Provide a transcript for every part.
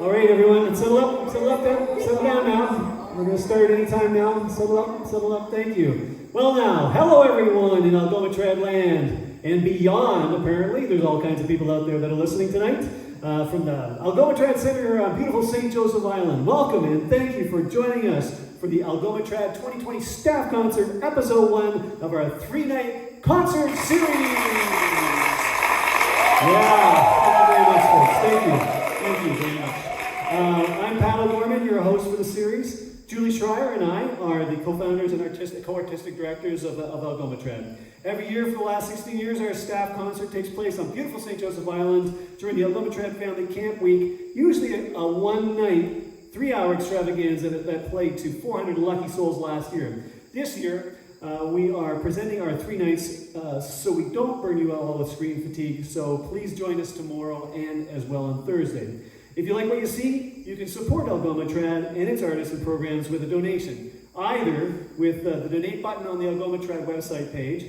All right, everyone, settle down now. We're going to start anytime now. Settle up, thank you. Well now, hello everyone in AlgomaTrad land and beyond, apparently. There's all kinds of people out there that are listening tonight from the AlgomaTrad Center on beautiful St. Joseph Island. Welcome and thank you for joining us for the AlgomaTrad 2020 Staff Concert, Episode 1 of our 3-night concert series. Yeah, thank you very much, folks. Thank you very much. I'm Pat O'Gorman, your host for the series. Julie Schreier and I are the co-founders and co-artistic directors of AlgomaTrad. Every year for the last 16 years, our staff concert takes place on beautiful St. Joseph Island during the AlgomaTrad Family Camp Week, usually a one-night, 3-hour extravaganza that played to 400 lucky souls last year. This year, we are presenting our 3 nights so we don't burn you all with screen fatigue, so please join us tomorrow and as well on Thursday. If you like what you see, you can support AlgomaTrad and its artists and programs with a donation, either with the donate button on the AlgomaTrad website page,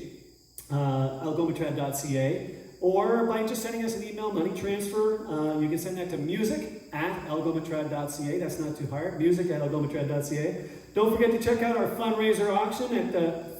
AlgomaTrad.ca, or by just sending us an email money transfer. You can send that to music@AlgomaTrad.ca. That's not too hard. Music@AlgomaTrad.ca. Don't forget to check out our fundraiser auction at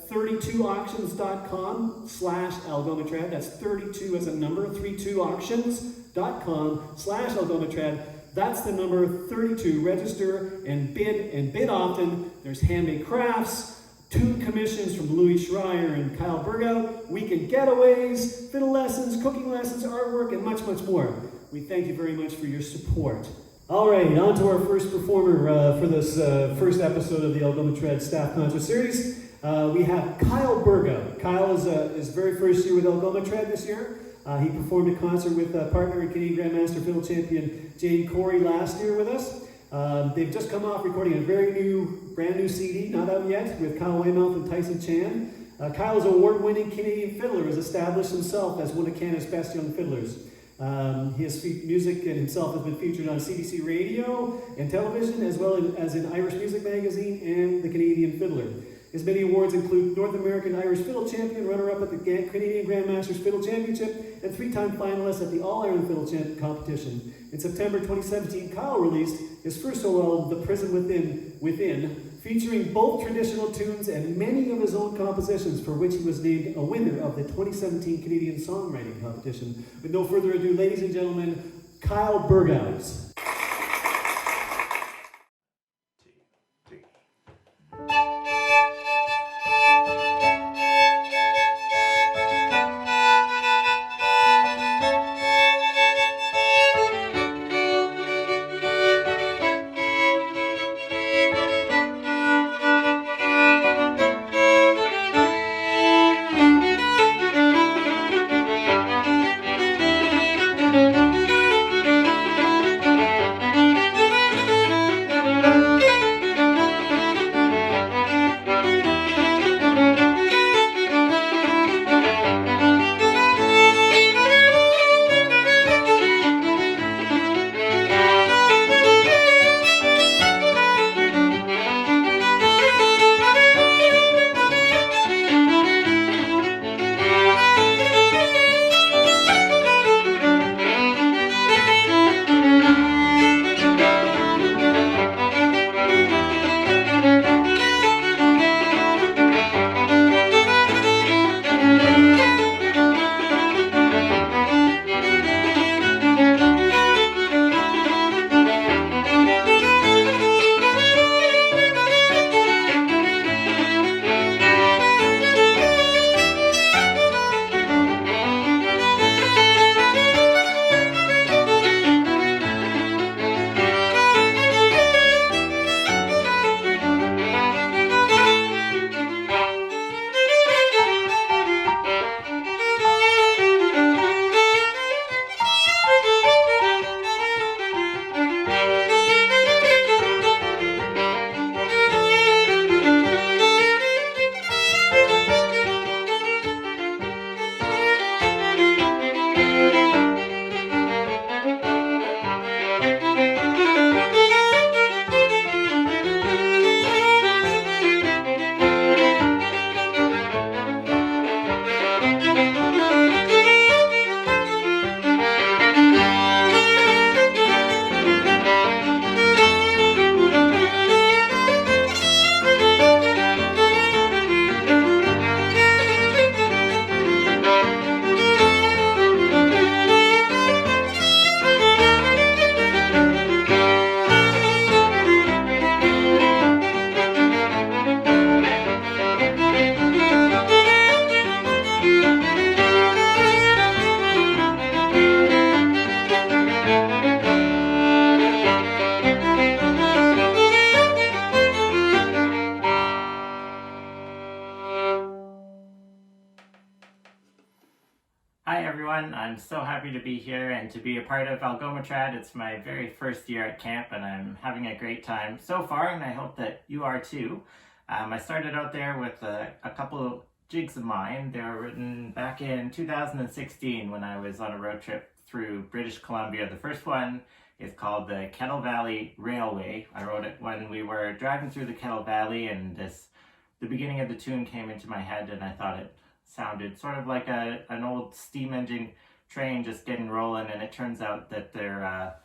32auctions.com/AlgomaTrad. That's 32 as a number, 32auctions.com/AlgomaTrad. That's the number 32. Register and bid often. There's handmade crafts, tune commissions from Louis Schreier and Kyle Bergout, weekend getaways, fiddle lessons, cooking lessons, artwork, and much, much more. We thank you very much for your support. All right, on to our first performer for this first episode of the AlgomaTrad Staff Concert Series. We have Kyle Bergout. Kyle is his very first year with AlgomaTrad this year. He performed a concert with partner and Canadian Grandmaster fiddle champion Jane Corey last year with us. They've just come off recording a brand new CD, not out yet, with Kyle Weymouth and Tyson Chan. Kyle is an award-winning Canadian fiddler, has established himself as one of Canada's best young fiddlers. His music and himself has been featured on CBC radio and television, as well as in Irish Music Magazine and the Canadian Fiddler. His many awards include North American Irish Fiddle Champion, runner-up at the Canadian Grandmasters Fiddle Championship, and 3-time finalist at the All-Ireland Fiddle Competition. In September 2017, Kyle released his first solo album, The Prison Within, featuring both traditional tunes and many of his own compositions, for which he was named a winner of the 2017 Canadian Songwriting Competition. With no further ado, ladies and gentlemen, Kyle Bergout. Hi everyone, I'm so happy to be here and to be a part of AlgomaTrad. It's my very first year at camp and I'm having a great time so far, and I hope that you are too. I started out there with a couple of jigs of mine. They were written back in 2016 when I was on a road trip through British Columbia. The first one is called the Kettle Valley Railway. I wrote it when we were driving through the Kettle Valley, and the beginning of the tune came into my head and I thought it sounded sort of like an old steam engine train just getting rolling, and it turns out that there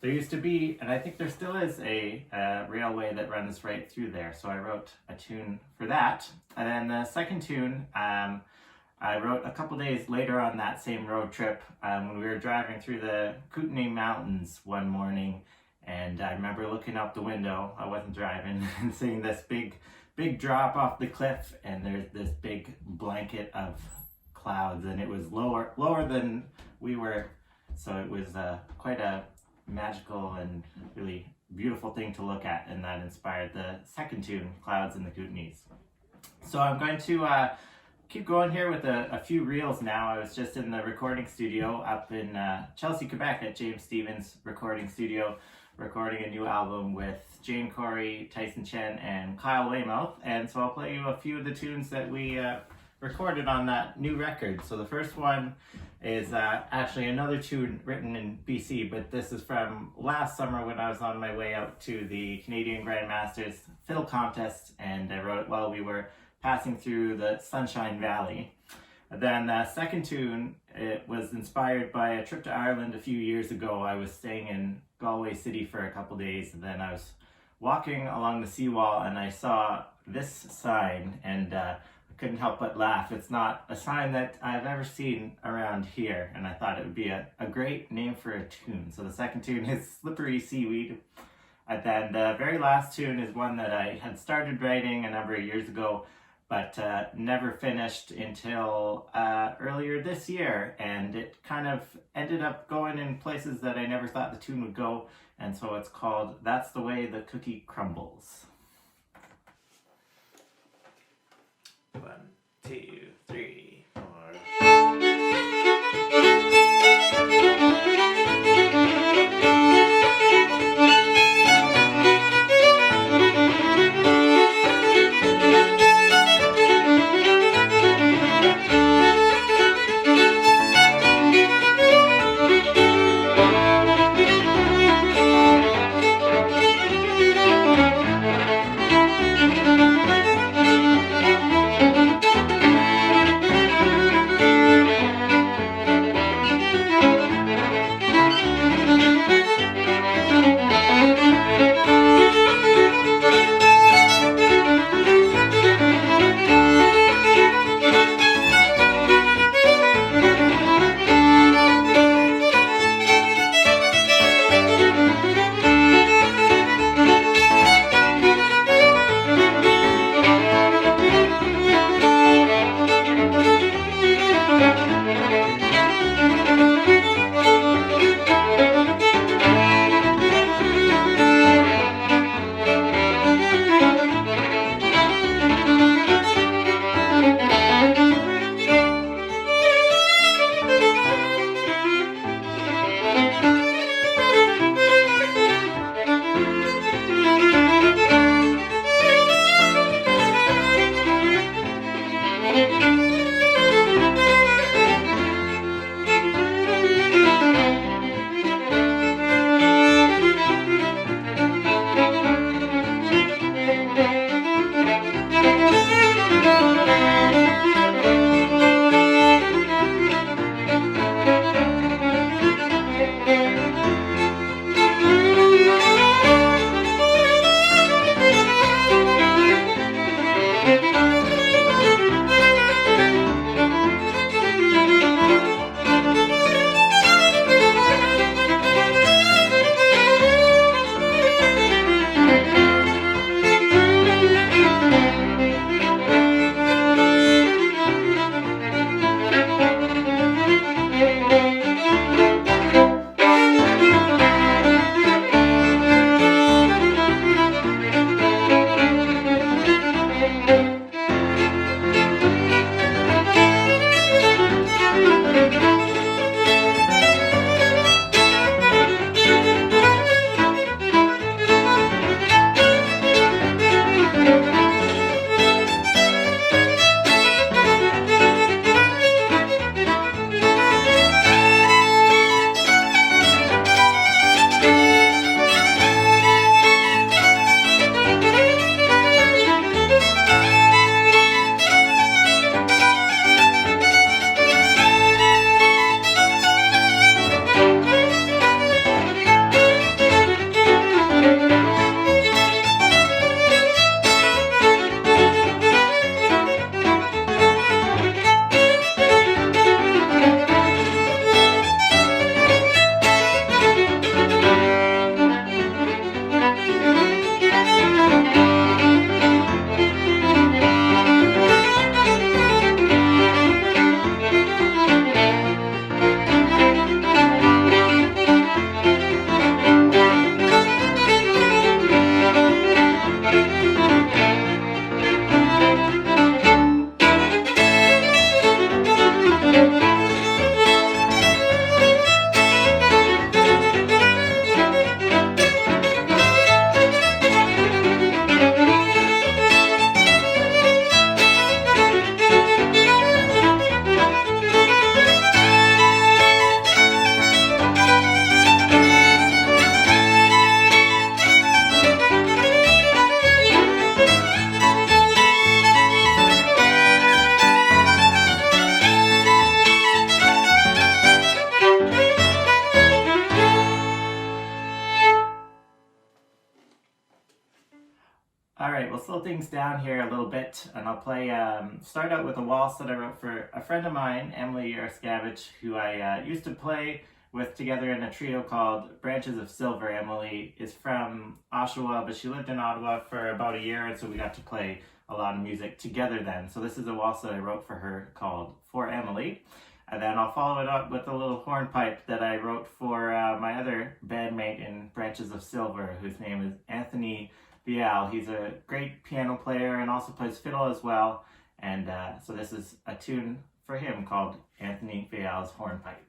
used to be, and I think there still is, a railway that runs right through there. So I wrote a tune for that. And then the second tune I wrote a couple days later on that same road trip when we were driving through the Kootenay Mountains one morning, and I remember looking out the window, I wasn't driving, and seeing this big drop off the cliff, and there's this big blanket of clouds, and it was lower than we were, so it was quite a magical and really beautiful thing to look at, and that inspired the second tune, Clouds in the Kootenays. So I'm going to keep going here with a few reels now. I was just in the recording studio up in Chelsea, Quebec at James Stevens recording studio, recording a new album with Jane Corey, Tyson Chen, and Kyle Weymouth. And so I'll play you a few of the tunes that we recorded on that new record. So the first one is actually another tune written in BC, but this is from last summer when I was on my way out to the Canadian Grandmasters Fiddle Contest, and I wrote it while we were passing through the Sunshine Valley. Then the second tune, it was inspired by a trip to Ireland a few years ago. I was staying in Galway City for a couple days, and then I was walking along the seawall and I saw this sign, and I couldn't help but laugh. It's not a sign that I've ever seen around here, and I thought it would be a great name for a tune. So the second tune is Slippery Seaweed. And then the very last tune is one that I had started writing a number of years ago, but never finished until earlier this year, and it kind of ended up going in places that I never thought the tune would go, and so it's called That's the Way the Cookie Crumbles. 1, 2, 3, 4. slow things down here a little bit, and I'll play, start out with a waltz that I wrote for a friend of mine, Emily Yarskavich, who I used to play with together in a trio called Branches of Silver. Emily is from Oshawa, but she lived in Ottawa for about a year, and so we got to play a lot of music together then. So this is a waltz that I wrote for her called For Emily. And then I'll follow it up with a little hornpipe that I wrote for my other bandmate in Branches of Silver, whose name is Anthony Vial. He's a great piano player and also plays fiddle as well. And so this is a tune for him called Anthony Vial's Hornpipe.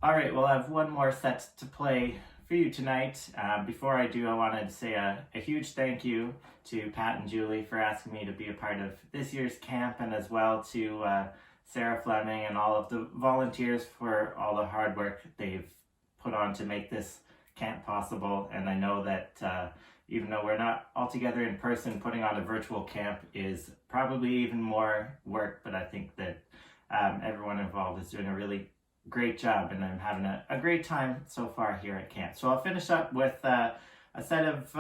All right, well, I have one more set to play for you tonight. Before I do, I wanted to say a huge thank you to Pat and Julie for asking me to be a part of this year's camp, and as well to Sarah Fleming and all of the volunteers for all the hard work they've put on to make this camp possible. And I know that even though we're not all together in person, putting on a virtual camp is probably even more work, but I think that everyone involved is doing a really great job, and I'm having a great time so far here at camp. So I'll finish up with a set of,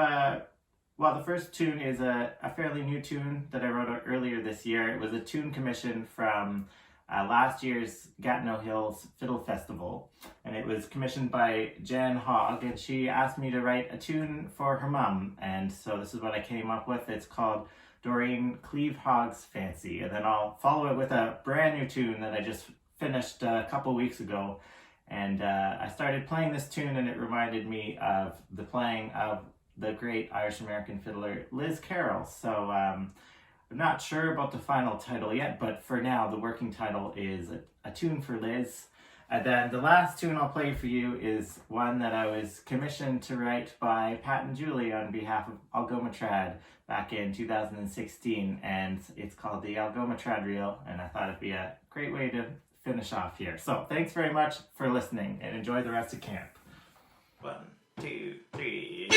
well, the first tune is a fairly new tune that I wrote earlier this year. It was a tune commission from last year's Gatineau Hills Fiddle Festival, and it was commissioned by Jan Hogg, and she asked me to write a tune for her mum, and so this is what I came up with. It's called Doreen Cleve Hogg's Fancy, and then I'll follow it with a brand new tune that I just finished a couple weeks ago. And I started playing this tune, and it reminded me of the playing of the great Irish-American fiddler Liz Carroll. So I'm not sure about the final title yet, but for now the working title is a tune for Liz. And then the last tune I'll play for you is one that I was commissioned to write by Pat and Julie on behalf of AlgomaTrad back in 2016, and it's called the AlgomaTrad Reel, and I thought it'd be a great way to finish off here. So thanks very much for listening, and enjoy the rest of camp. 1, 2, 3.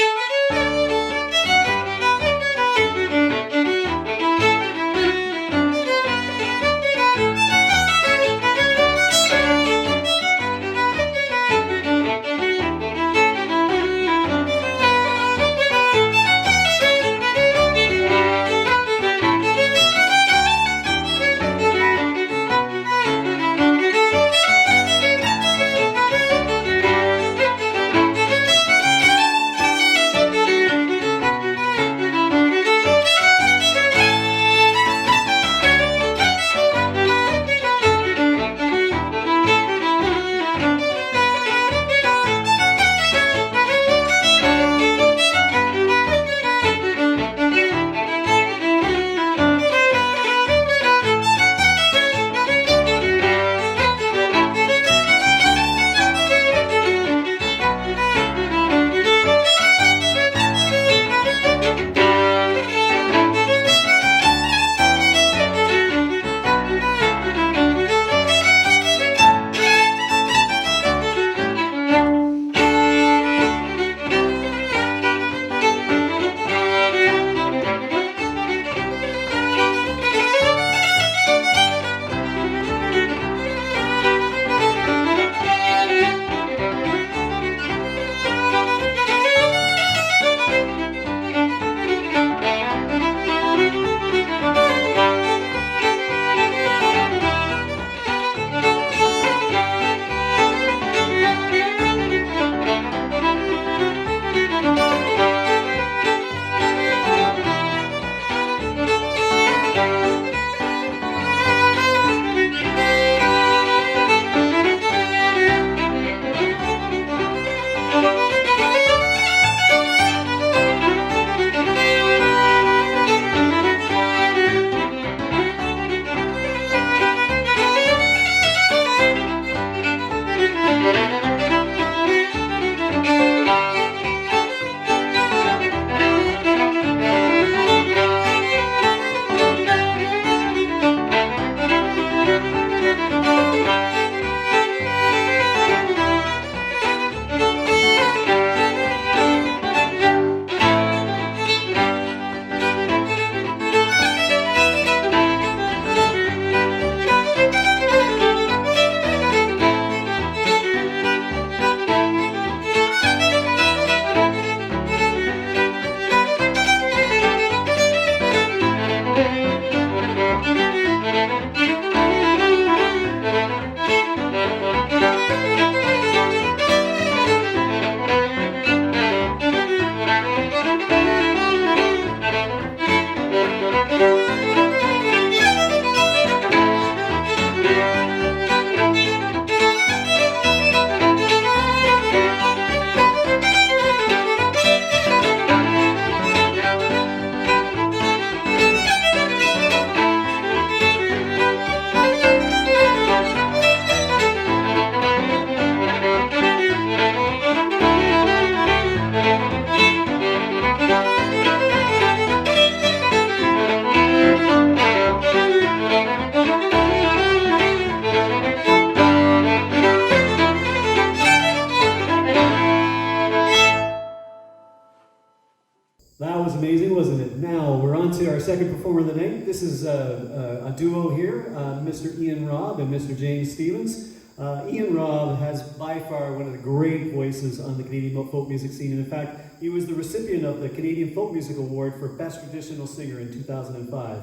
That was amazing, wasn't it? Now we're on to our second performer of the night. This is a duo here, Mr. Ian Robb and Mr. James Stevens. Ian Robb has by far one of the great voices on the Canadian folk music scene. And in fact, he was the recipient of the Canadian Folk Music Award for Best Traditional Singer in 2005.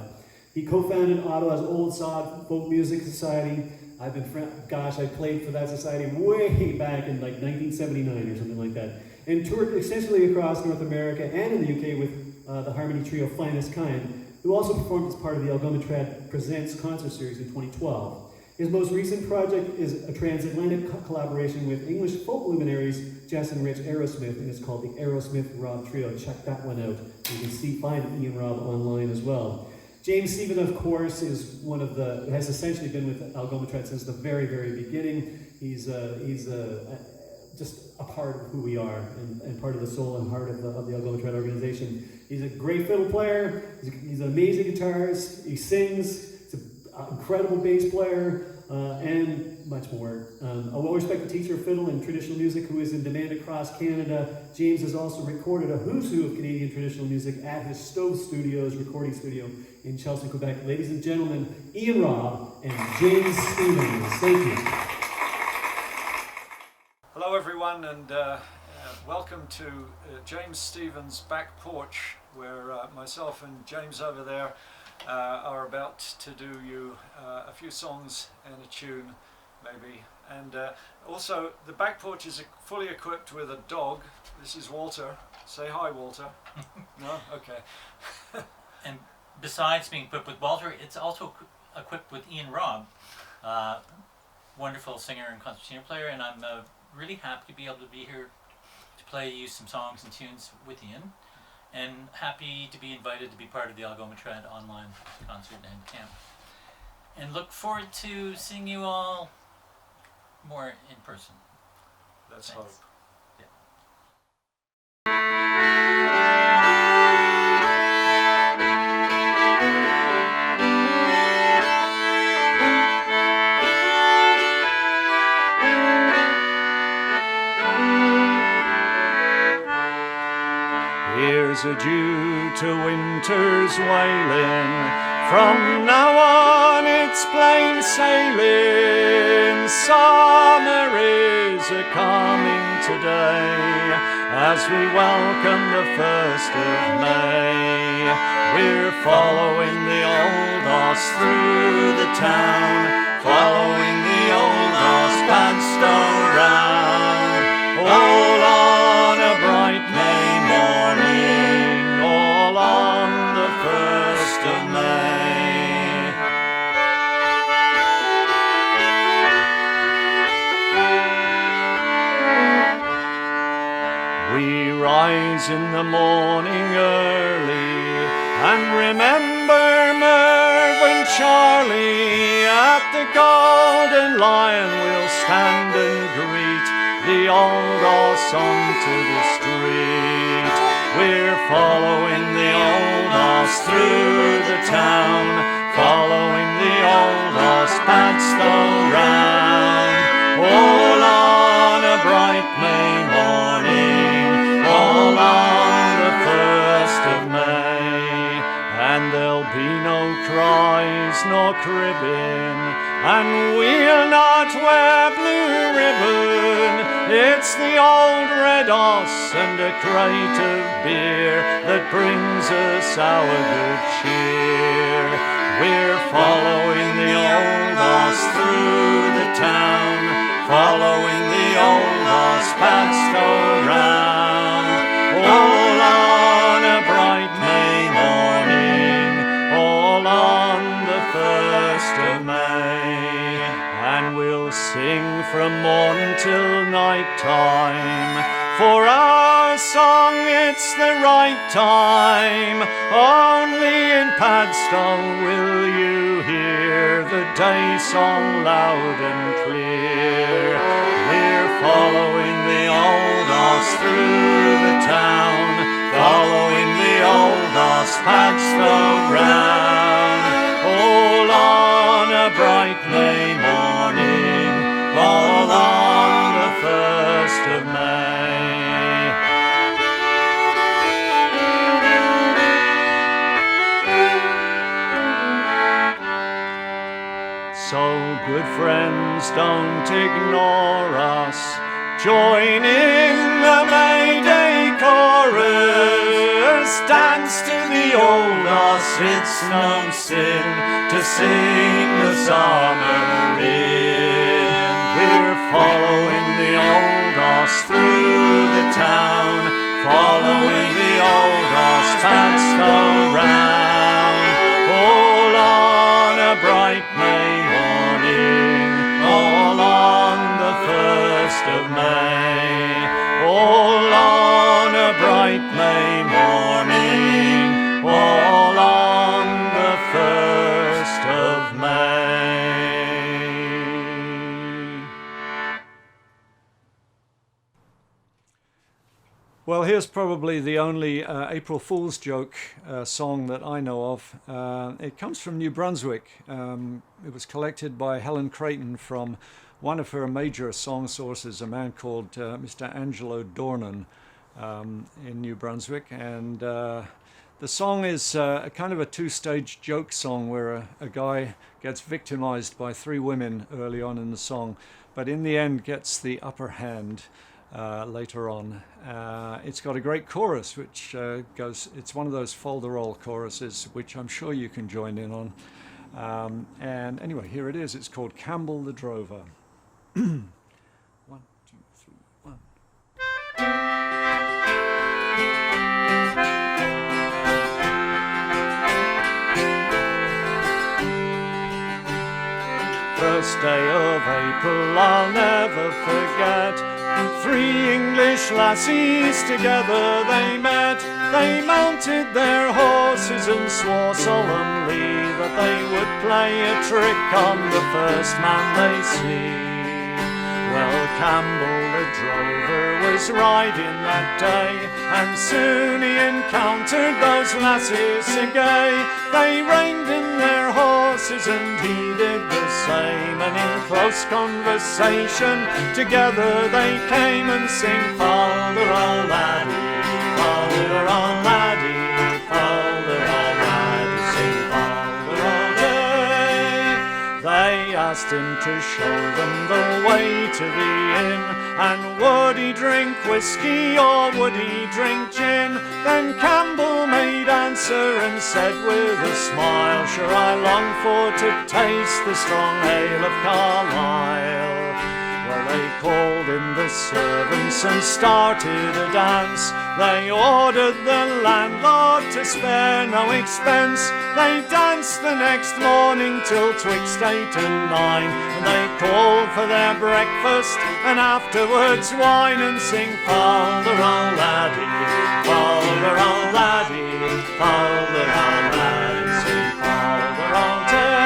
He co-founded Ottawa's Old Sod Folk Music Society. I've been, I played for that society way back in like 1979 or something like that, and toured extensively across North America and in the UK with the Harmony Trio Finest Kind, who also performed as part of the AlgomaTrad Presents concert series in 2012. His most recent project is a transatlantic collaboration with English folk luminaries Jess and Rich Aerosmith, and it's called the Aerosmith Rob Trio. Check that one out. You can find Ian Rob online as well. James Stephen, of course, is has essentially been with AlgomaTrad since the very, very beginning. He's just a part of who we are and part of the soul and heart of the AlgomaTrad organization. He's a great fiddle player. He's an amazing guitarist. He sings. He's an incredible bass player. And much more. A well-respected teacher of fiddle and traditional music who is in demand across Canada. James has also recorded a who's who of Canadian traditional music at his Stove Studios recording studio in Chelsea, Quebec. Ladies and gentlemen, Ian Robb and James Stevens. Thank you. Hello everyone, and welcome to James Stevens' back porch, where myself and James over there are about to do you a few songs and a tune, maybe. And also, the back porch is fully equipped with a dog. This is Walter. Say hi, Walter. No? Okay. And besides being equipped with Walter, it's also equipped with Ian Robb, wonderful singer and concertina player, and I'm really happy to be able to be here to play you some songs and tunes with Ian. And happy to be invited to be part of the AlgomaTrad online concert and camp. And look forward to seeing you all more in person. Let's Thanks. hope. Here's adieu to winter's wailing. From now on it's plain sailing. Summer is a-coming today, as we welcome the 1st of May. We're following the old horse through the town, following the old horse Padstow round. All on a bright May morning, all on the 1st of May. We rise in the morning early and remember Merv and Charlie. At the Golden Lion we'll stand and greet the old horse onto the street. We're following the old horse through the town, following the old horse Padstow round. All on a bright May morning, all on the 1st of May. And there'll be no cries nor cribbing, and we'll not wear blue ribbon. It's the old red horse and a crate of beer that brings us our good cheer. We're following the old horse through the town, following the old horse Padstow round. All on a bright May morning, all on the 1st of May. And we'll sing from morn till night time. For our song it's the right time. Only in Padstow will you hear the day song loud and clear. We're following the old horse through the town, following the old horse Padstow round. All on a bright May morning, all on the 1st of May. So good friends, don't ignore us. Join in the May Day chorus. dance to the old horse, it's no sin to sing the summer in. We're following the old horse through the town, following the old horse past around. All on a bright May morning, all on the 1st of May, all on a bright May morning, all on the 1st of May. Well, here's probably the only April Fool's joke song that I know of. It comes from New Brunswick. It was collected by Helen Creighton from one of her major song sources, a man called Mr. Angelo Dornan in New Brunswick. And the song is a kind of a two-stage joke song where a guy gets victimized by 3 women early on in the song, but in the end gets the upper hand later on. It's got a great chorus which it's one of those folderol choruses which I'm sure you can join in on. And anyway, here it is. It's called Campbell the Drover. 1, 2, 3, 1. First day of April I'll never forget. 3 English lassies together they met. They mounted their horses and swore solemnly that they would play a trick on the first man they see. Well, Campbell the drover was riding that day, and soon he encountered those lassies so gay. They reined in their horses and he did the same, and in close conversation together they came and sing Fal-de-ral laddie, Fal-de-ral laddie, Fal-de-ral laddie, sing Fal-de-ral day. They asked him to show them the way to the inn, and would he drink whiskey or would he drink gin? Then Campbell made answer and said with a smile, sure I long for to taste the strong ale of Carlisle. Well, they called in the servants and started a dance. They ordered the landlord to spare no expense. They danced the next morning till 'twixt 8 and 9, and they called for their breakfast and afterwards wine, and sing Fal-de-ral laddie, Fal-de-ral laddie, Fal-de-ral laddie, sing Fal-de-ral day.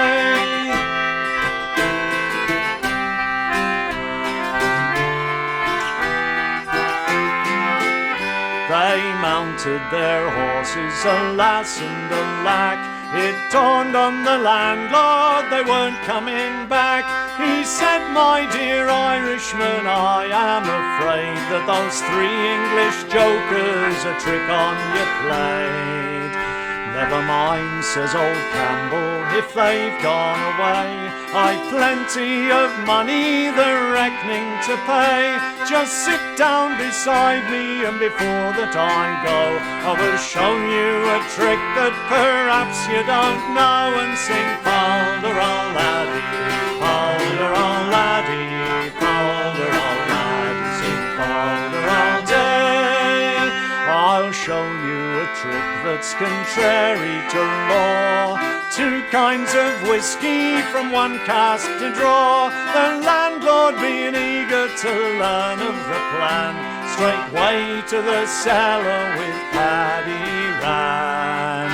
They mounted their horses, alas and alack. It dawned on the landlord they weren't coming back. He said, my dear Irishman, I am afraid that those 3 English jokers a trick on you played. Never mind, says old Campbell, if they've gone away. I've plenty of money, the reckoning to pay. Just sit down beside me, and before that I go, I will show you a trick that perhaps you don't know, and sing Fal-de-ral laddie, Fal-de-ral laddie, Fal-de-ral laddie, sing Fal-de-ral day. I'll show you a trick that's contrary to law. 2 kinds of whiskey from 1 cask to draw. The landlord being eager to learn of the plan, straightway to the cellar with Paddy ran.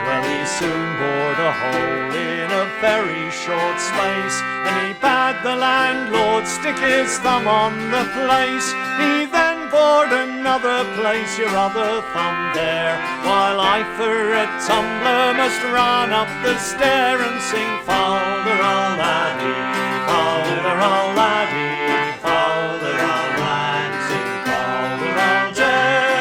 Well, he soon bored a hole in a very short space, and he bade the landlord stick his thumb on the place. He then bored another place, your other thumb there, while I for a tumbler must run up the stair, and sing Fal-de-ral laddie, Fal-de-ral laddie, Fal-de-ral laddie, sing Fal-de-ral day.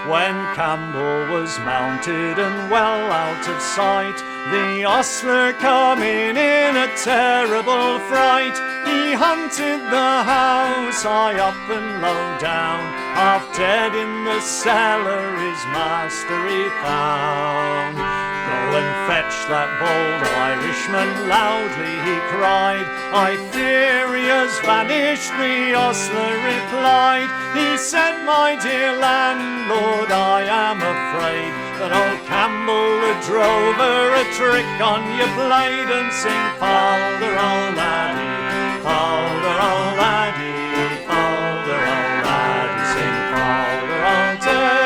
When Campbell was mounted and well out of sight, the ostler come in a terrible fright. He hunted the house high up and low down, half dead in the cellar his master he found. Go and fetch that bold Irishman, loudly he cried. I fear he has vanished, the ostler replied. He said, my dear landlord, I am afraid that old Campbell the drover a trick on you played, and sing Falder, old laddie, Falder, old laddie, Falder, old laddie, sing Falder, old day.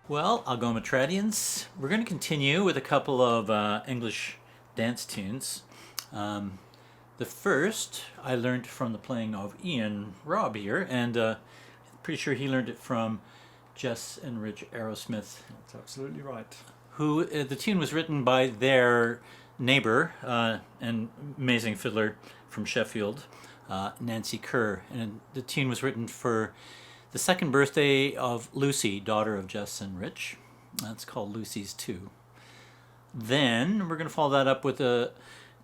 Well, AlgomaTradians, we're going to continue with a couple of English dance tunes. The first I learned from the playing of Ian Robb here, and I'm pretty sure he learned it from Jess and Rich Aerosmith, That's absolutely right. who the tune was written by their neighbor and amazing fiddler from Sheffield, Nancy Kerr, and the tune was written for the second birthday of Lucy, daughter of Jess and Rich. That's called Lucy's 2. Then we're going to follow that up with a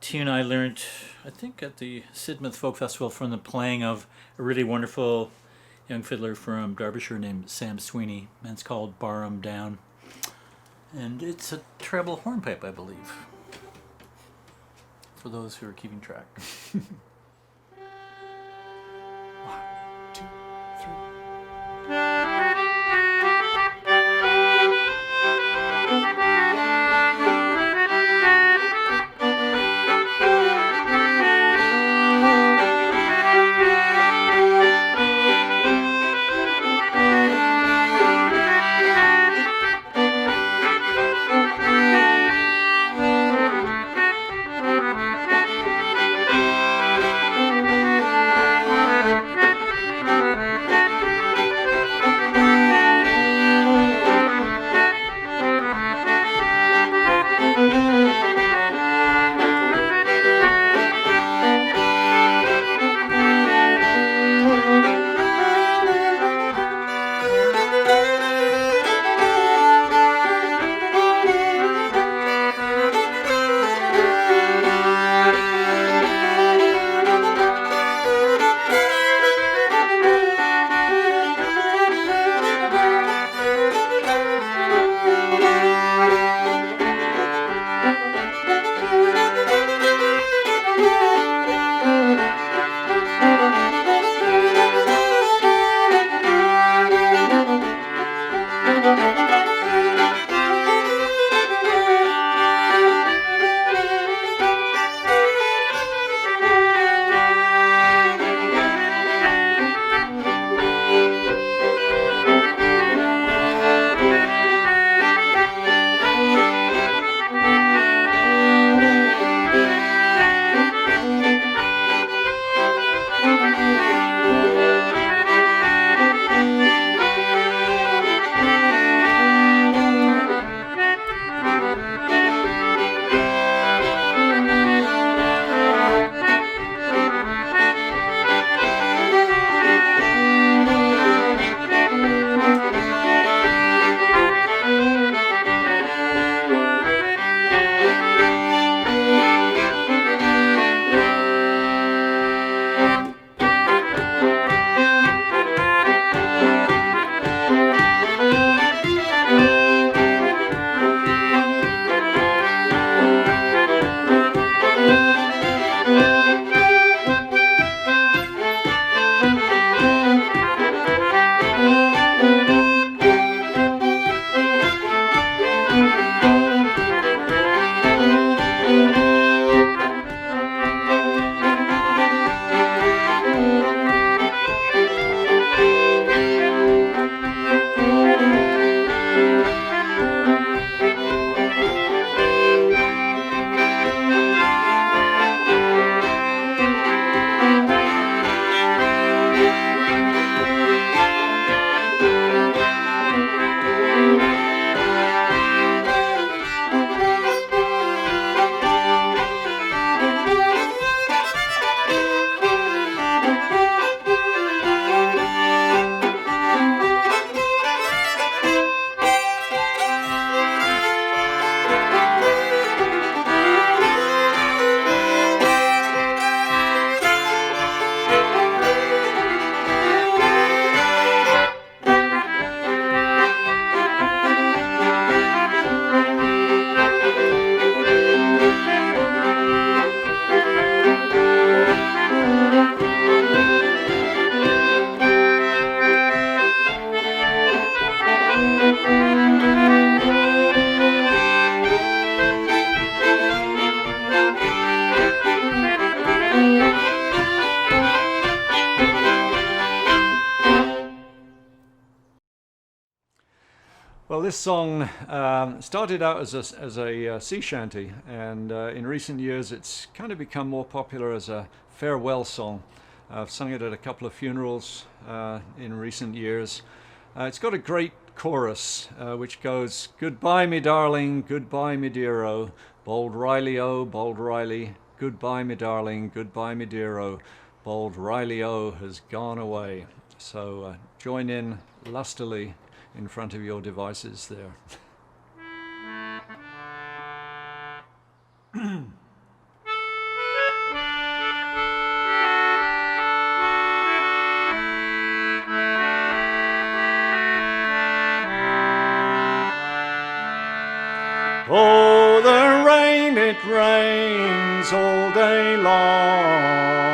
tune I learned, I think, at the Sidmouth Folk Festival from the playing of a really wonderful young fiddler from Derbyshire named Sam Sweeney, and it's called Bar 'Em Down. And it's a treble hornpipe, I believe, for those who are keeping track. 1, 2, 3. Well, this song started out as a sea shanty, and in recent years it's kind of become more popular as a farewell song. I've sung it at a couple of funerals in recent years. It's got a great chorus which goes, "Goodbye, me darling, goodbye, me dear-o, bold Riley, oh, bold Riley, goodbye, me darling, goodbye, me dear-o, bold Riley, oh, has gone away." So join in lustily in front of your devices there. Oh, the rain, it rains all day long.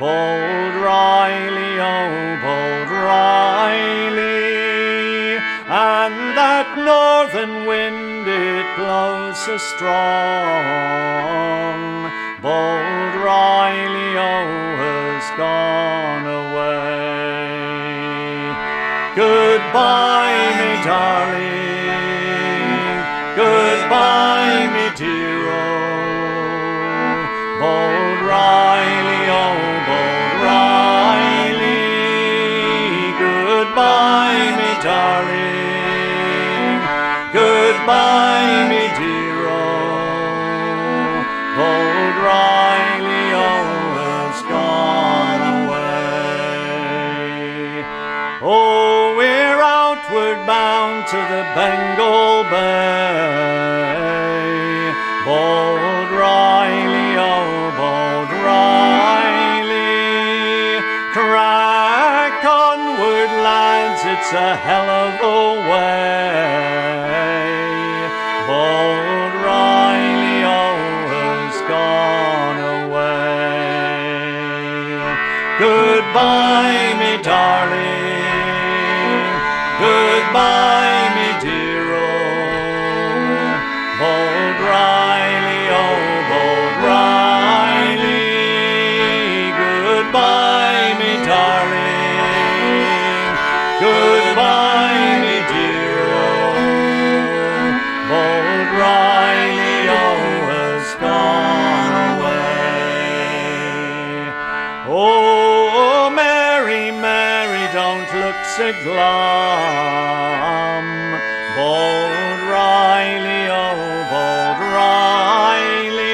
Bold Riley, oh, bold Riley. And that northern wind, it blows so strong. Bold Riley, oh, has gone away. Goodbye, me darling. Goodbye, me dear-o, bold Riley, oh, bold Riley. Goodbye, me darling, goodbye, me dear-o, bold Riley, oh, has gone away. Oh, we're outward bound to the Bengal Bay. Bold Riley, oh, bold Riley. Crack onward, lads, it's a hell of a way. Bold Riley, oh, has gone away. Goodbye, me darling, goodbye, me dear-o, bold Riley, oh, bold Riley. Goodbye, me darling, goodbye, me dear-o, bold Riley, oh, has gone away. Oh, Mary, Mary, don't look so glum. Bold Riley, oh, bold Riley.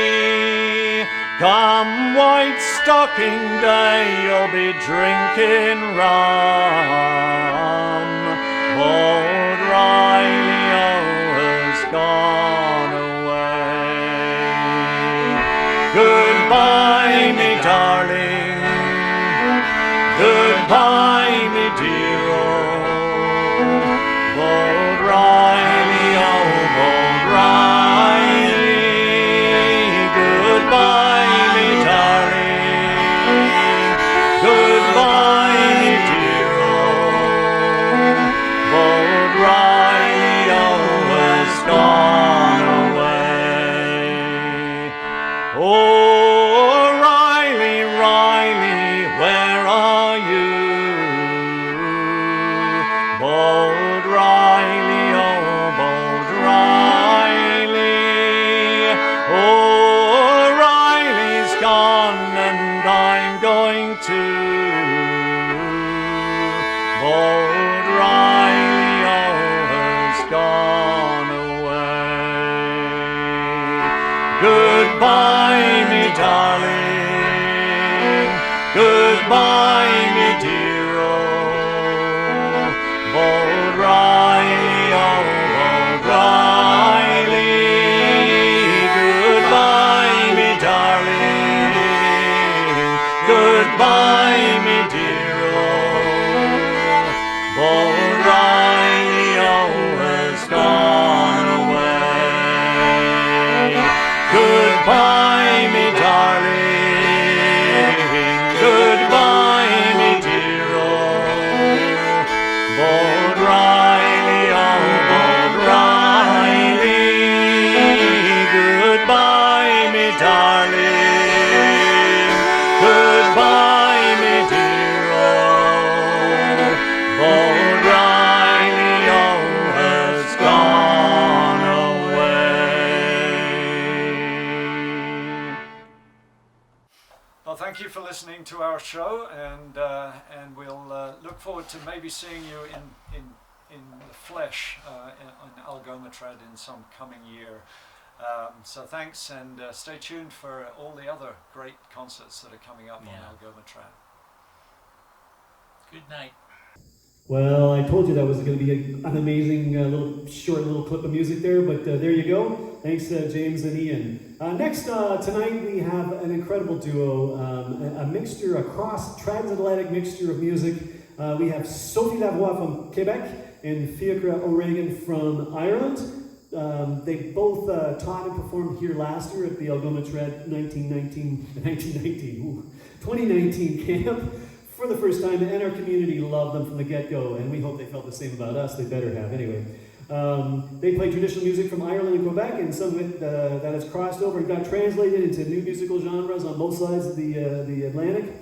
Come White Stocking Day, you'll be drinking rum. Bold Riley, oh, has gone away. Goodbye, me darling, goodbye, me dear-o, bold Riley, oh, bold Riley. Goodbye, me darling, goodbye, me dear-o, bold Riley, oh, has gone away. Oh, Riley, Riley, where are you? Bold Riley, oh, bold Riley. Oh, Riley's gone and I'm going to. Bold Riley, oh, has gone away. Goodbye, me darling, goodbye, me dear-o, bold Riley, oh, bold Riley. Goodbye, me darling, goodbye, me dear-o, bold Riley, oh, has gone away. Goodbye, me darling, goodbye, Well, thank you for listening to our show, and we'll look forward to maybe seeing you in the flesh in AlgomaTrad in some coming year. So thanks, and stay tuned for all the other great concerts that are coming up on AlgomaTrad. Good night. Well, I told you that was going to be an amazing little clip of music there, but there you go. Thanks, James and Ian. Next, tonight we have an incredible duo, a transatlantic mixture of music. We have Sophie Lavoie from Quebec and Fiacre O'Regan from Ireland. They both taught and performed here last year at the AlgomaTrad 2019 camp for the first time, and our community loved them from the get-go, and we hope they felt the same about us. They better have, anyway. They play traditional music from Ireland and Quebec, and some of it that has crossed over and got translated into new musical genres on both sides of the Atlantic.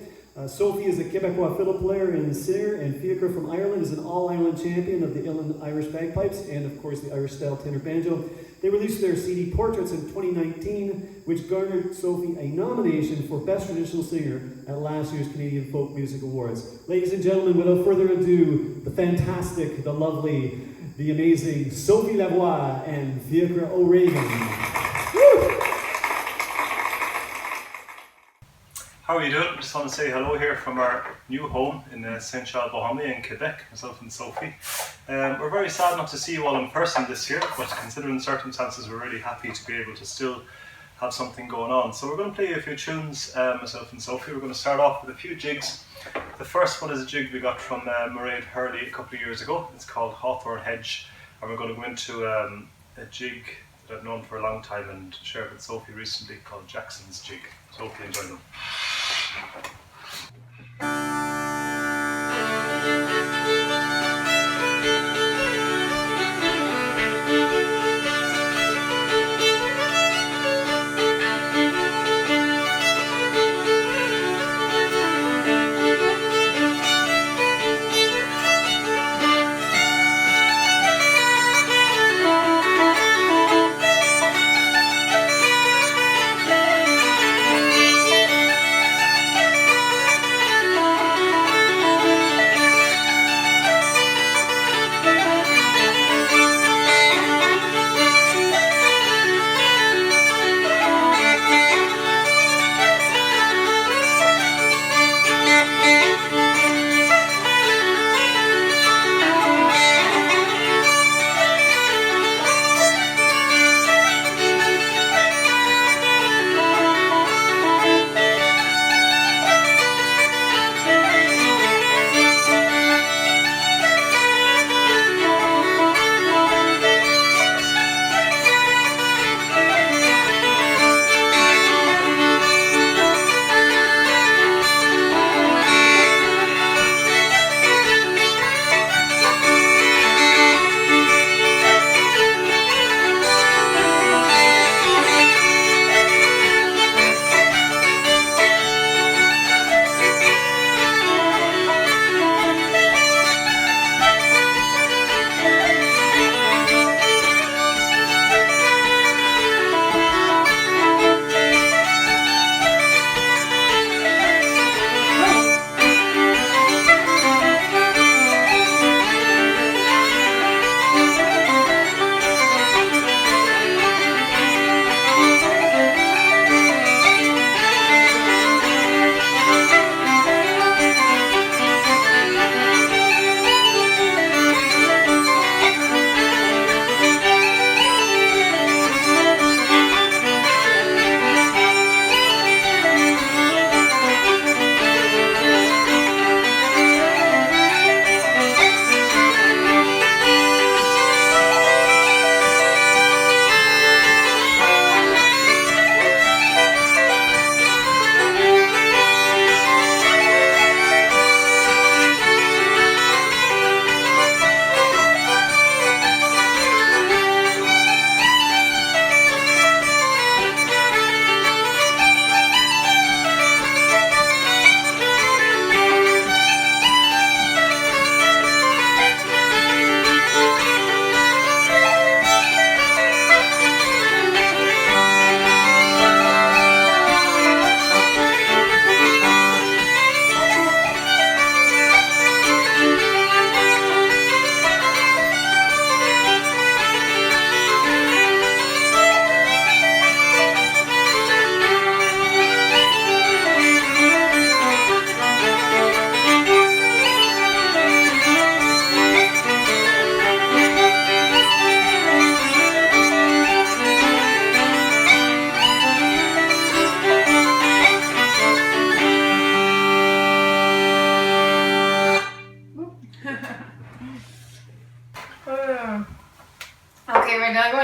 Sophie is a Quebecois fiddle player and singer, and Fiacre from Ireland is an all-Ireland champion of the Uilleann Irish bagpipes and, of course, the Irish-style tenor banjo. They released their CD Portraits in 2019, which garnered Sophie a nomination for Best Traditional Singer at last year's Canadian Folk Music Awards. Ladies and gentlemen, without further ado, the fantastic, the lovely, the amazing Sophie Lavoie and Fiacre O'Regan. Woo! How are you doing? I just want to say hello here from our new home in Saint Charles Bohomie in Quebec, myself and Sophie. We're very sad not to see you all in person this year, but considering the circumstances, we're really happy to be able to still have something going on. So we're going to play a few tunes, myself and Sophie. We're going to start off with a few jigs. The first one is a jig we got from Mairead Hurley a couple of years ago. It's called Hawthorne Hedge, and we're going to go into a jig that I've known for a long time and shared with Sophie recently called Jackson's Jig. So hopefully you enjoy them.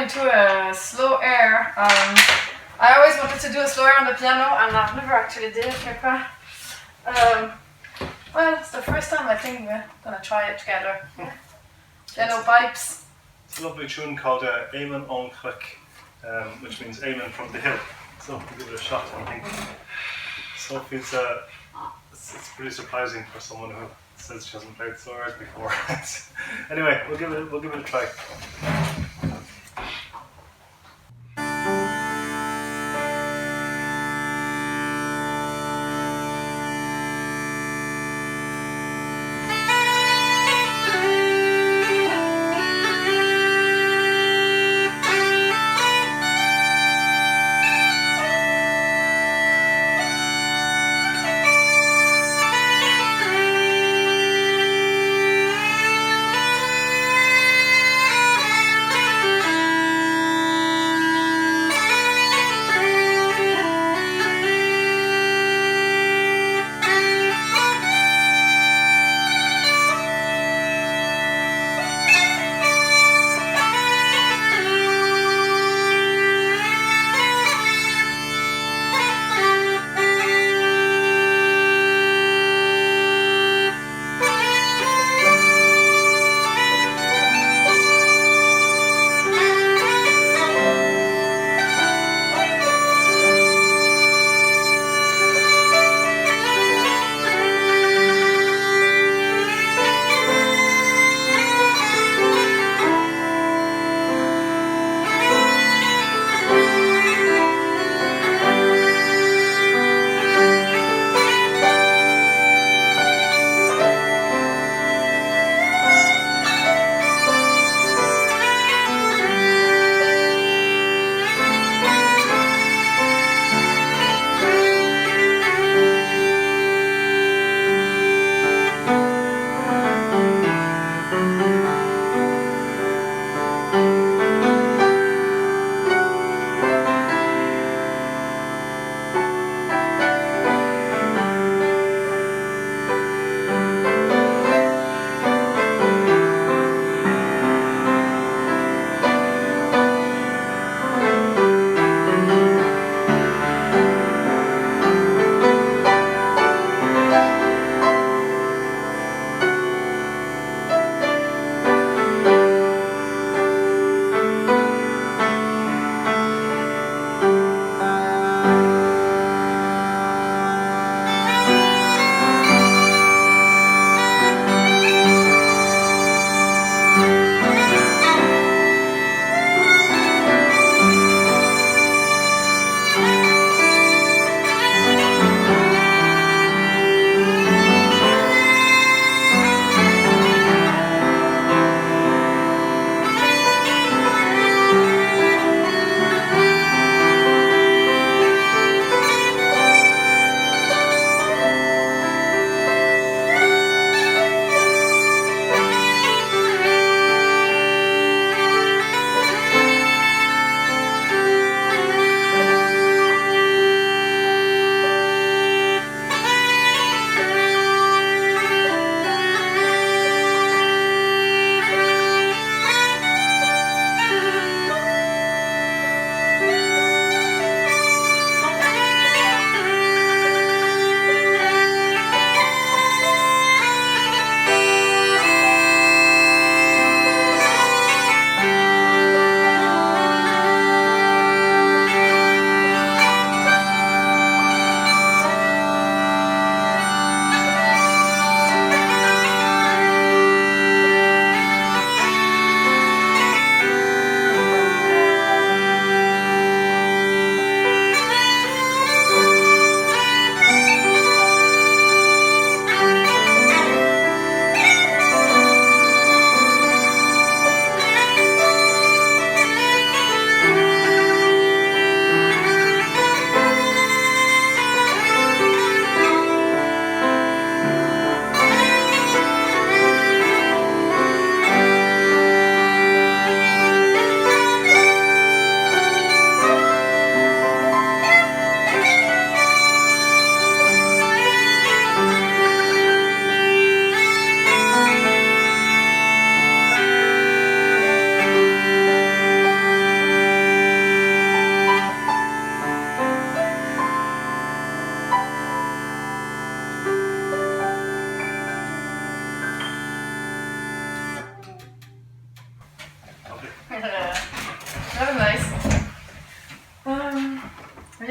into a slow air. I always wanted to do a slow air on the piano, and I've never actually did it here. Well, it's the first time I think we're gonna try it together. Yeah. Piano pipes. It's a lovely tune called Éamon on Click, which means Amen from the hill. So we'll give it a shot, I think. Sophie's, it's pretty surprising for someone who says she hasn't played slow airs before. Anyway, we'll give it a try.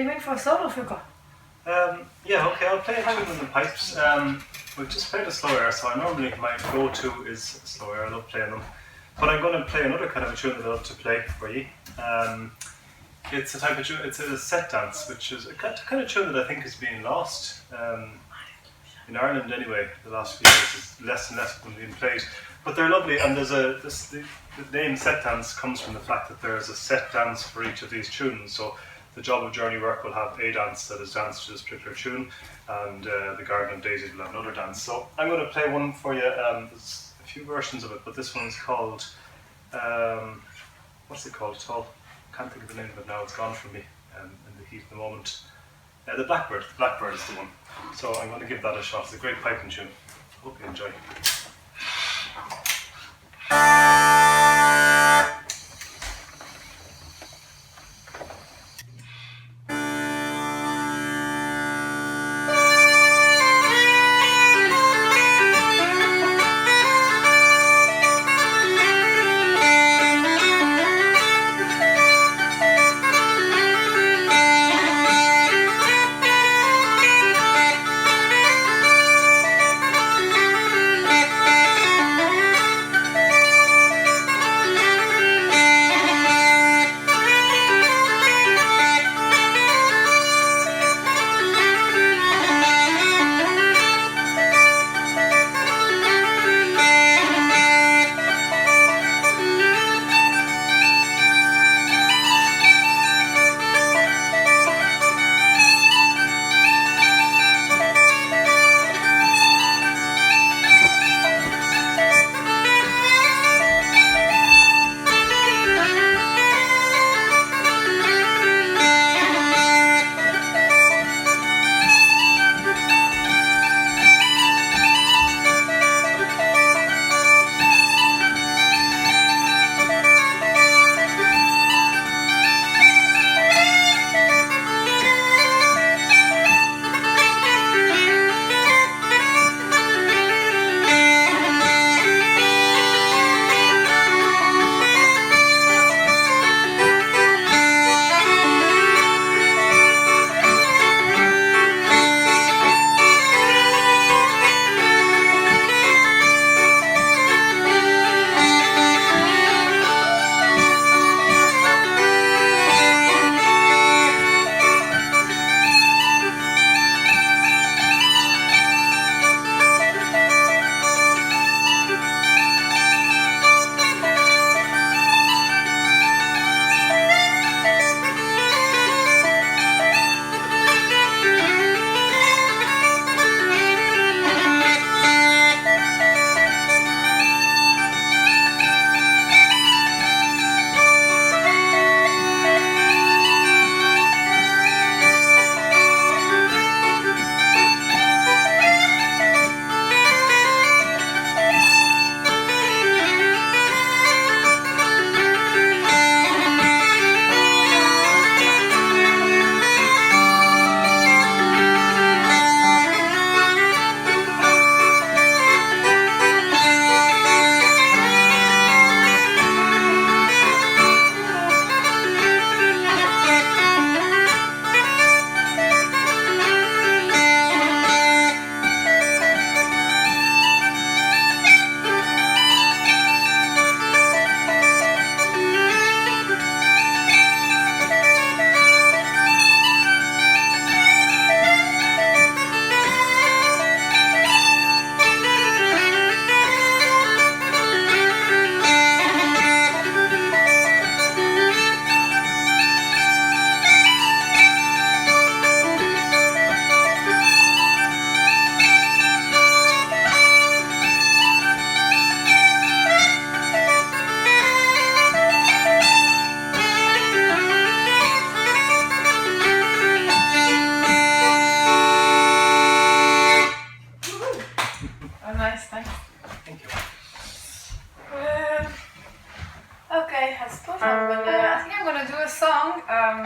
you mean for a solo figure? Yeah, okay, I'll play a tune on the pipes. We've just played a slow air, so my go-to is slow air. I love playing them. But I'm going to play another kind of a tune that I love to play for you. It's a type of tune, it's a set dance, which is a kind of tune that I think is being lost. In Ireland anyway, the last few years is less and less being played. But they're lovely, and the name set dance comes from the fact that there is a set dance for each of these tunes. So the Job of Journey Work will have a dance that is danced to this particular tune, and the Garden of Daisies will have another dance. So I'm going to play one for you. There's a few versions of it, but this one's called, what's it called? Can't think of the name of it now, it's gone from me in the heat of the moment. The Blackbird is the one. So I'm going to give that a shot. It's a great piping tune. Hope you enjoy.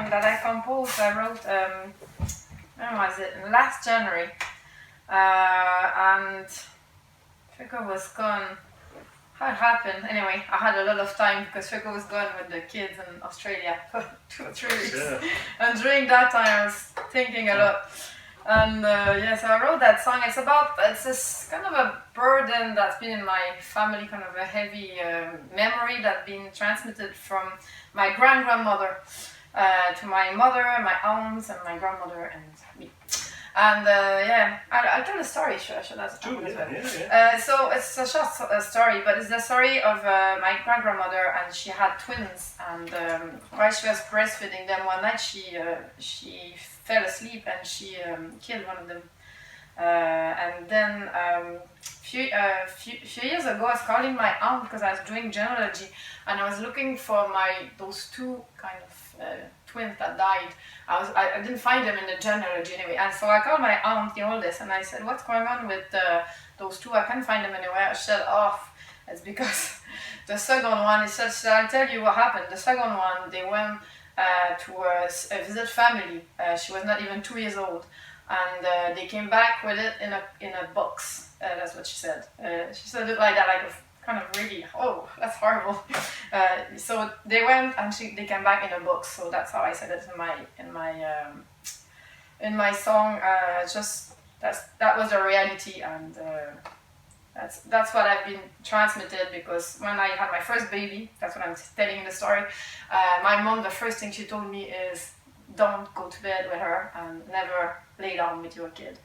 that I composed, I wrote, when was it? Last January. And I think I was gone how it happened. Anyway, I had a lot of time because Hugo was gone with the kids in Australia for 2 or 3 weeks. Yeah. And during that time, I was thinking a lot. And so I wrote that song. It's this kind of a burden that's been in my family, kind of a heavy memory that's been transmitted from my grandmother to my mother, my aunts, and my grandmother, and me. And I'll tell the story. Should I tell it as well? So it's a short story, but it's the story of my grandmother, and she had twins. And while she was breastfeeding them, one night she fell asleep and she killed one of them. And then few years ago, I was calling my aunt because I was doing genealogy, and I was looking for those two kind of twins that died. I didn't find them in the genealogy anyway, and so I called my aunt, the oldest, and I said, "What's going on with those two? I can't find them anywhere." She said, "Oh, it's because the second one." He said, "I'll tell you what happened. The second one, they went to a visit family. She was not even 2 years old." And they came back with it in a box. That's what she said. She said it like that, like a kind of really, oh, that's horrible. So they went and they came back in a box. So that's how I said it in my song. Just that was the reality, and that's what I've been transmitted. Because when I had my first baby, that's what I'm telling in the story. My mom, the first thing she told me is, "Don't go to bed with her and never lay down with your kid."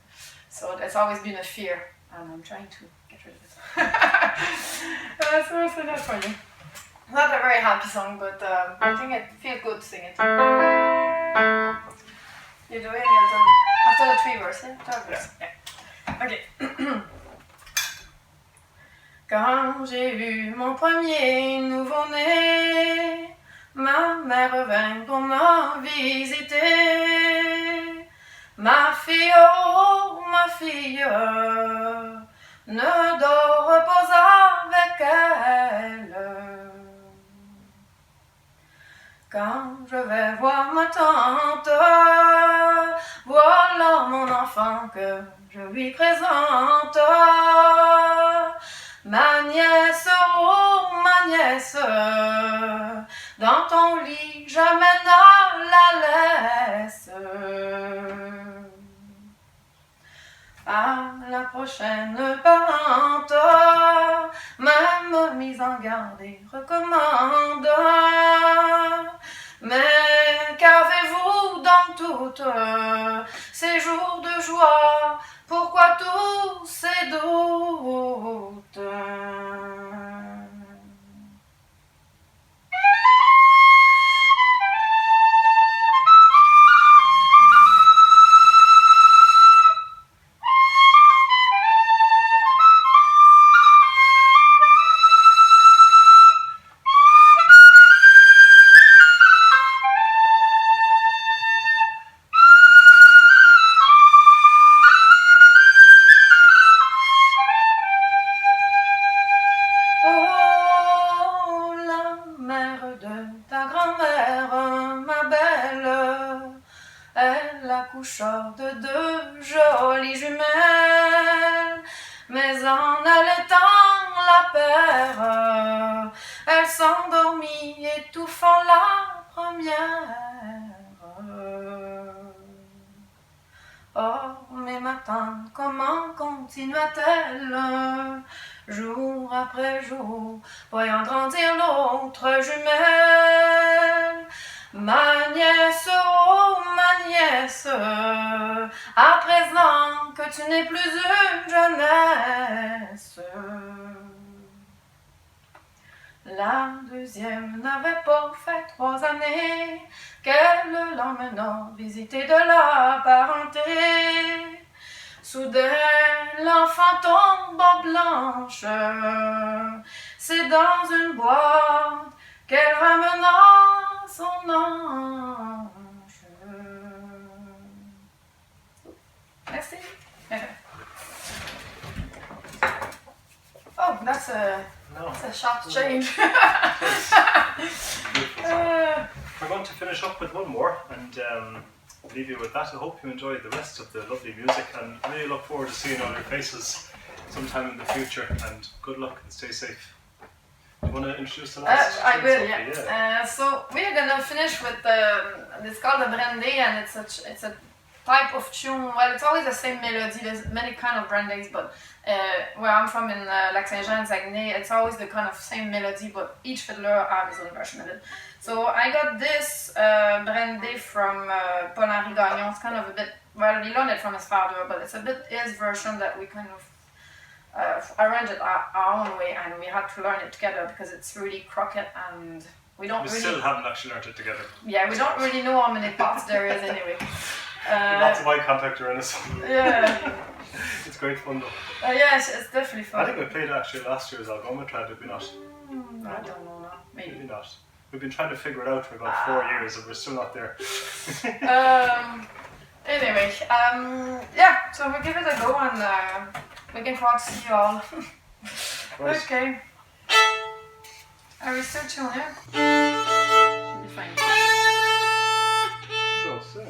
So it's always been a fear, and I'm trying to get rid of it. So I said that for you. Not a very happy song, but I think it feels good to sing it. You're doing it after the 3 verses, yeah? 3 verses, yeah. Okay. Quand j'ai eu mon premier nouveau-né, ma mère vint pour me visiter. Ma fille, oh ma fille, ne dors pas avec elle. Quand je vais voir ma tante, voilà mon enfant que je lui présente. Ma nièce, oh ma nièce, dans ton lit jamais ne la laisse. À la prochaine parente, même mise en garde et recommande. Mais qu'avez-vous dans toutes ces jours de joie? Pourquoi tous ces doutes? De 2 jolies jumelles, mais en allaitant la paire, elle s'endormit étouffant la première. Oh, mais ma tante, comment continua-t-elle, jour après jour, voyant grandir l'autre jumelle? Ma nièce, oh ma nièce, à présent que tu n'es plus une jeunesse. La deuxième n'avait pas fait 3 années qu'elle l'emmena visiter de la parenté. Soudain, l'enfant tombe en blanche, c'est dans une boîte qu'elle ramena son ange. Merci. Oh, that's a sharp change. We're going to finish up with one more and leave you with that. I hope you enjoyed the rest of the lovely music and really look forward to seeing all your faces sometime in the future, and good luck and stay safe. You want to introduce the last? I will, Sophie? yeah. So we're gonna finish with it's called the brandy, and it's a type of tune. Well, it's always the same melody. There's many kind of brandies, but where I'm from in Lac Saint-Jean, Saguenay, it's always the kind of same melody, but each fiddler has his own version of it. So I got this brandy from Paul-Henri Gagnon. It's kind of a bit, well, he learned it from his father, but it's a bit his version that we kind of arranged it our own way, and we had to learn it together because it's really crooked, and we still haven't actually learned it together. Yeah, we don't really know how many parts there is anyway. Lots of eye contact around us. Yeah. It's great fun though. Yes, it's definitely fun. I think we played actually last year's AlgomaTrad, did we not? I don't know now. Maybe. Maybe not. We've been trying to figure it out for about 4 years and we're still not there. Anyway, yeah, so we'll give it a go, and looking forward to see you all. Right. Okay. Are we still tuning in? Should be fine. So.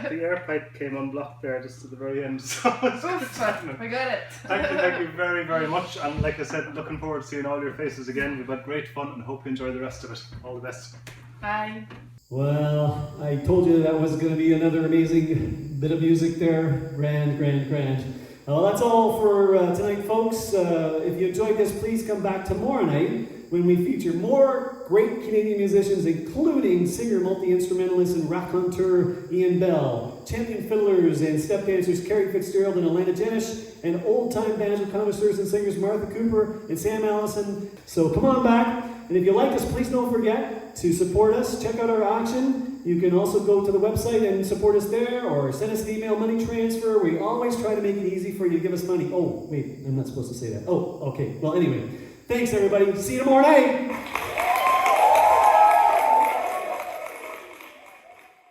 The air pipe came unblocked there just at the very end. So it's Oof, we got it. thank you very, very much. And like I said, looking forward to seeing all your faces again. We've had great fun and hope you enjoy the rest of it. All the best. Bye. Well, I told you that was going to be another amazing bit of music there. Grand, grand, grand. Well, that's all for tonight, folks. If you enjoyed this, please come back tomorrow night when we feature more great Canadian musicians, including singer, multi-instrumentalist, and raconteur Ian Bell, champion fiddlers and step dancers Carrie Fitzgerald and Alana Jenish, and old-time banjo connoisseurs and singers Martha Cooper and Sam Allison. So come on back, and if you like us, please don't forget to support us. Check out our auction. You can also go to the website and support us there, or send us an email, money transfer. We always try to make it easy for you to give us money. Oh, wait, I'm not supposed to say that. Oh, okay. Well, anyway, thanks everybody. See you tomorrow night.